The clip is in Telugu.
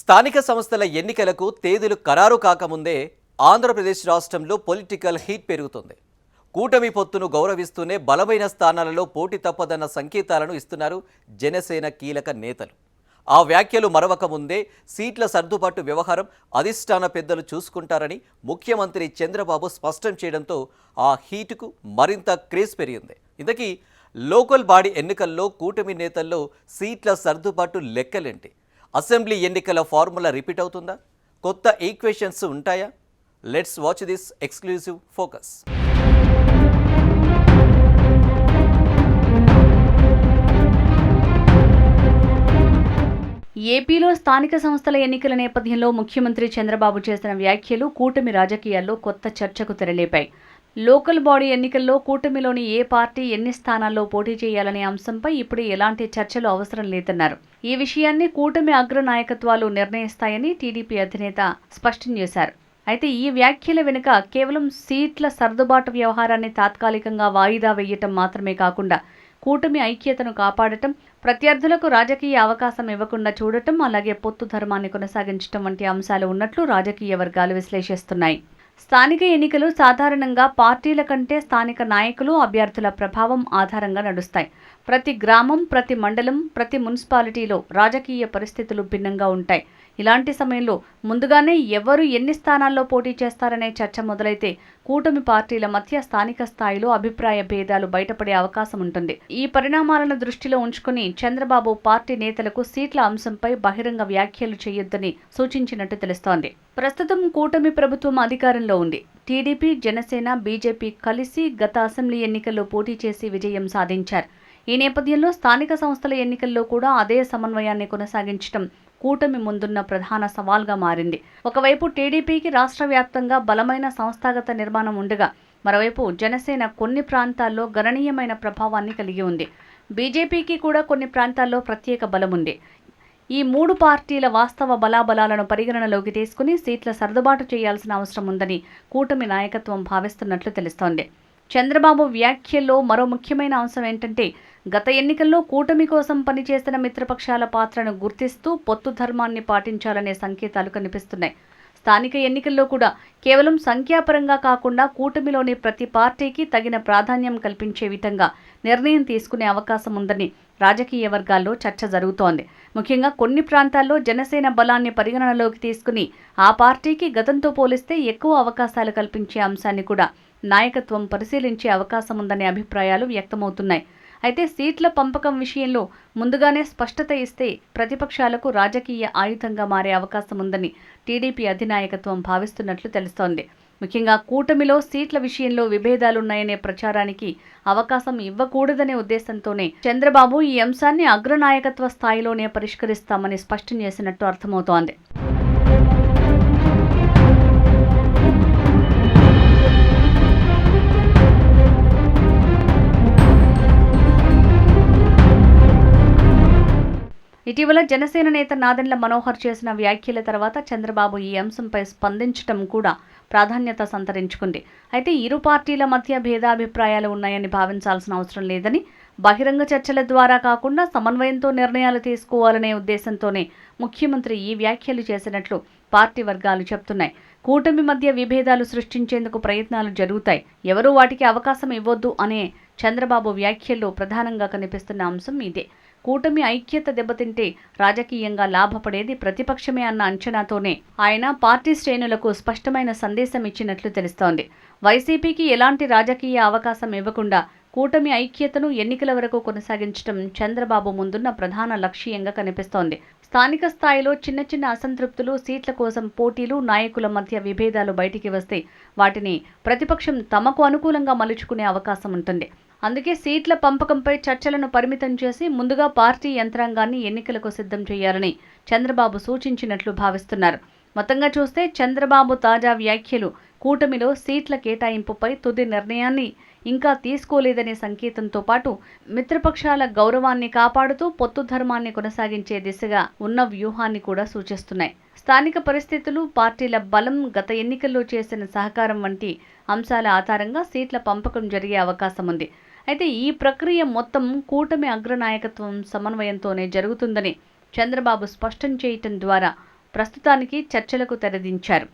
స్థానిక సంస్థల ఎన్నికలకు తేదీలు ఖరారు కాకముందే ఆంధ్రప్రదేశ్ రాష్ట్రంలో పొలిటికల్ హీట్ పెరుగుతుంది. కూటమి పొత్తును గౌరవిస్తూనే బలమైన స్థానాలలో పోటీ తప్పదన్న సంకేతాలను ఇస్తున్నారు జనసేన కీలక నేతలు. ఆ వ్యాఖ్యలు మరవక ముందే సీట్ల సర్దుబాటు వ్యవహారం అధిష్టాన పెద్దలు చూసుకుంటారని ముఖ్యమంత్రి చంద్రబాబు స్పష్టం చేయడంతో ఆ హీటుకు మరింత క్రేజ్ పెరిగింది. ఇంతకీ లోకల్ బాడీ ఎన్నికల్లో కూటమి నేతల్లో సీట్ల సర్దుబాటు లెక్కలేంటి? అసెంబ్లీ ఎన్నికల ఫార్ములా రిపీట్ అవుతుందా? కొత్త ఈక్వేషన్స్ ఉంటాయా? Let's watch this exclusive focus. ఏపీలో స్థానిక సంస్థల ఎన్నికల నేపథ్యంలో ముఖ్యమంత్రి చంద్రబాబు చేసిన వ్యాఖ్యలు కూటమి రాజకీయాల్లో కొత్త చర్చకు తెరలేపాయి. లోకల్ బాడీ ఎన్నికల్లో కూటమిలోని ఏ పార్టీ ఎన్ని స్థానాల్లో పోటీ చేయాలనే అంశంపై ఇప్పుడు ఎలాంటి చర్చలు అవసరం లేదన్నారు. ఈ విషయాన్ని కూటమి అగ్ర నాయకత్వాలు నిర్ణయిస్తాయని టీడీపీ అధినేత స్పష్టం చేశారు. అయితే ఈ వ్యాఖ్యల వెనుక కేవలం సీట్ల సర్దుబాటు వ్యవహారాన్ని తాత్కాలికంగా వాయిదా వేయటం మాత్రమే కాకుండా కూటమి ఐక్యతను కాపాడటం, ప్రత్యర్థులకు రాజకీయ అవకాశం ఇవ్వకుండా చూడటం, అలాగే పొత్తు ధర్మాన్ని కొనసాగించడం వంటి అంశాలు ఉన్నట్లు రాజకీయ వర్గాలు విశ్లేషిస్తున్నాయి. స్థానిక ఎన్నికలు సాధారణంగా పార్టీల కంటే స్థానిక నాయకులు, అభ్యర్థుల ప్రభావం ఆధారంగా నడుస్తాయి. ప్రతి గ్రామం, ప్రతి మండలం, ప్రతి మున్సిపాలిటీలో రాజకీయ పరిస్థితులు భిన్నంగా ఉంటాయి. ఇలాంటి సమయంలో ముందుగానే ఎవరు ఎన్ని స్థానాల్లో పోటీ చేస్తారనే చర్చ మొదలైతే కూటమి పార్టీల మధ్య స్థానిక స్థాయిలో అభిప్రాయ భేదాలు బయటపడే అవకాశం ఉంటుంది. ఈ పరిణామాలను దృష్టిలో ఉంచుకుని చంద్రబాబు పార్టీ నేతలకు సీట్ల అంశంపై బహిరంగ వ్యాఖ్యలు చేయొద్దని సూచించినట్టు తెలుస్తోంది. ప్రస్తుతం కూటమి ప్రభుత్వం అధికారంలో ఉంది. టీడీపీ, జనసేన, బీజేపీ కలిసి గత అసెంబ్లీ ఎన్నికల్లో పోటీ చేసి విజయం సాధించారు. ఈ నేపథ్యంలో స్థానిక సంస్థల ఎన్నికల్లో కూడా అదే సమన్వయాన్ని కొనసాగించడం కూటమి ముందున్న ప్రధాన సవాల్గా మారింది. ఒకవైపు టీడీపీకి రాష్ట్ర వ్యాప్తంగా బలమైన సంస్థాగత నిర్మాణం ఉండగా, మరోవైపు జనసేన కొన్ని ప్రాంతాల్లో గణనీయమైన ప్రభావాన్ని కలిగి ఉంది. బీజేపీకి కూడా కొన్ని ప్రాంతాల్లో ప్రత్యేక బలం ఉంది. ఈ మూడు పార్టీల వాస్తవ బలాబలాలను పరిగణనలోకి తీసుకుని సీట్ల సర్దుబాటు చేయాల్సిన అవసరం ఉందని కూటమి నాయకత్వం భావిస్తున్నట్లు తెలుస్తోంది. చంద్రబాబు వ్యాఖ్యల్లో మరో ముఖ్యమైన అంశం ఏంటంటే, గత ఎన్నికల్లో కూటమి కోసం పనిచేసిన మిత్రపక్షాల పాత్రను గుర్తిస్తూ పొత్తు ధర్మాన్ని పాటించాలనే సంకేతాలు కనిపిస్తున్నాయి. స్థానిక ఎన్నికల్లో కూడా కేవలం సంఖ్యాపరంగా కాకుండా కూటమిలోని ప్రతి పార్టీకి తగిన ప్రాధాన్యం కల్పించే విధంగా నిర్ణయం తీసుకునే అవకాశం ఉందని రాజకీయ వర్గాల్లో చర్చ జరుగుతోంది. ముఖ్యంగా కొన్ని ప్రాంతాల్లో జనసేన బలాన్ని పరిగణనలోకి తీసుకుని ఆ పార్టీకి గతంతో పోలిస్తే ఎక్కువ అవకాశాలు కల్పించే అంశాన్ని కూడా నాయకత్వం పరిశీలించే అవకాశం ఉందనే అభిప్రాయాలు వ్యక్తమవుతున్నాయి. అయితే సీట్ల పంపకం విషయంలో ముందుగానే స్పష్టత ఇస్తే ప్రతిపక్షాలకు రాజకీయ ఆయుధంగా మారే అవకాశం ఉందని టీడీపీ అధినాయకత్వం భావిస్తున్నట్లు తెలుస్తోంది. ముఖ్యంగా కూటమిలో సీట్ల విషయంలో విభేదాలున్నాయనే ప్రచారానికి అవకాశం ఇవ్వకూడదనే ఉద్దేశంతోనే చంద్రబాబు ఈ అంశాన్ని అగ్రనాయకత్వ స్థాయిలోనే పరిష్కరిస్తామని స్పష్టం చేసినట్టు అర్థమవుతోంది. ఇటీవల జనసేన నేత నాదెండ్ల మనోహర్ చేసిన వ్యాఖ్యల తర్వాత చంద్రబాబు ఈ అంశంపై స్పందించడం కూడా ప్రాధాన్యత సంతరించుకుంది. అయితే ఇరు పార్టీల మధ్య భేదాభిప్రాయాలు ఉన్నాయని భావించాల్సిన అవసరం లేదని, బహిరంగ చర్చల ద్వారా కాకుండా సమన్వయంతో నిర్ణయాలు తీసుకోవాలనే ఉద్దేశంతోనే ముఖ్యమంత్రి ఈ వ్యాఖ్యలు చేసినట్లు పార్టీ వర్గాలు చెబుతున్నాయి. కూటమి మధ్య విభేదాలు సృష్టించేందుకు ప్రయత్నాలు జరుగుతాయి. ఎవరూ వాటికి అవకాశం ఇవ్వొద్దు అనే చంద్రబాబు వ్యాఖ్యల్లో ప్రధానంగా కనిపిస్తున్న అంశం ఇదే. కూటమి ఐక్యత దెబ్బతింటే రాజకీయంగా లాభపడేది ప్రతిపక్షమే అన్న అంచనాతోనే ఆయన పార్టీ శ్రేణులకు స్పష్టమైన సందేశం ఇచ్చినట్లు తెలుస్తోంది. వైసీపీకి ఎలాంటి రాజకీయ అవకాశం ఇవ్వకుండా కూటమి ఐక్యతను ఎన్నికల వరకు కొనసాగించడం చంద్రబాబు ముందున్న ప్రధాన లక్ష్యంగా కనిపిస్తోంది. స్థానిక స్థాయిలో చిన్న చిన్న అసంతృప్తులు, సీట్ల కోసం పోటీలు, నాయకుల మధ్య విభేదాలు బయటికి వస్తే వాటిని ప్రతిపక్షం తమకు అనుకూలంగా మలుచుకునే అవకాశం ఉంటుంది. అందుకే సీట్ల పంపకంపై చర్చలను పరిమితం చేసి ముందుగా పార్టీ యంత్రాంగాన్ని ఎన్నికలకు సిద్ధం చేయాలని చంద్రబాబు సూచించినట్లు భావిస్తున్నారు. మొత్తంగా చూస్తే చంద్రబాబు తాజా వ్యాఖ్యలు కూటమిలో సీట్ల కేటాయింపుపై తుది నిర్ణయాన్ని ఇంకా తీసుకోలేదనే సంకేతంతో పాటు మిత్రపక్షాల గౌరవాన్ని కాపాడుతూ పొత్తు ధర్మాన్ని కొనసాగించే దిశగా ఉన్న వ్యూహాన్ని కూడా సూచిస్తున్నాయి. స్థానిక పరిస్థితులు, పార్టీల బలం, గత ఎన్నికల్లో చేసిన సహకారం వంటి అంశాల ఆధారంగా సీట్ల పంపకం జరిగే అవకాశం ఉంది. అయితే ఈ ప్రక్రియ మొత్తం కూటమి అగ్రనాయకత్వం సమన్వయంతోనే జరుగుతుందని చంద్రబాబు స్పష్టం చేయటం ద్వారా ప్రస్తుతానికి చర్చలకు తెరదించారు.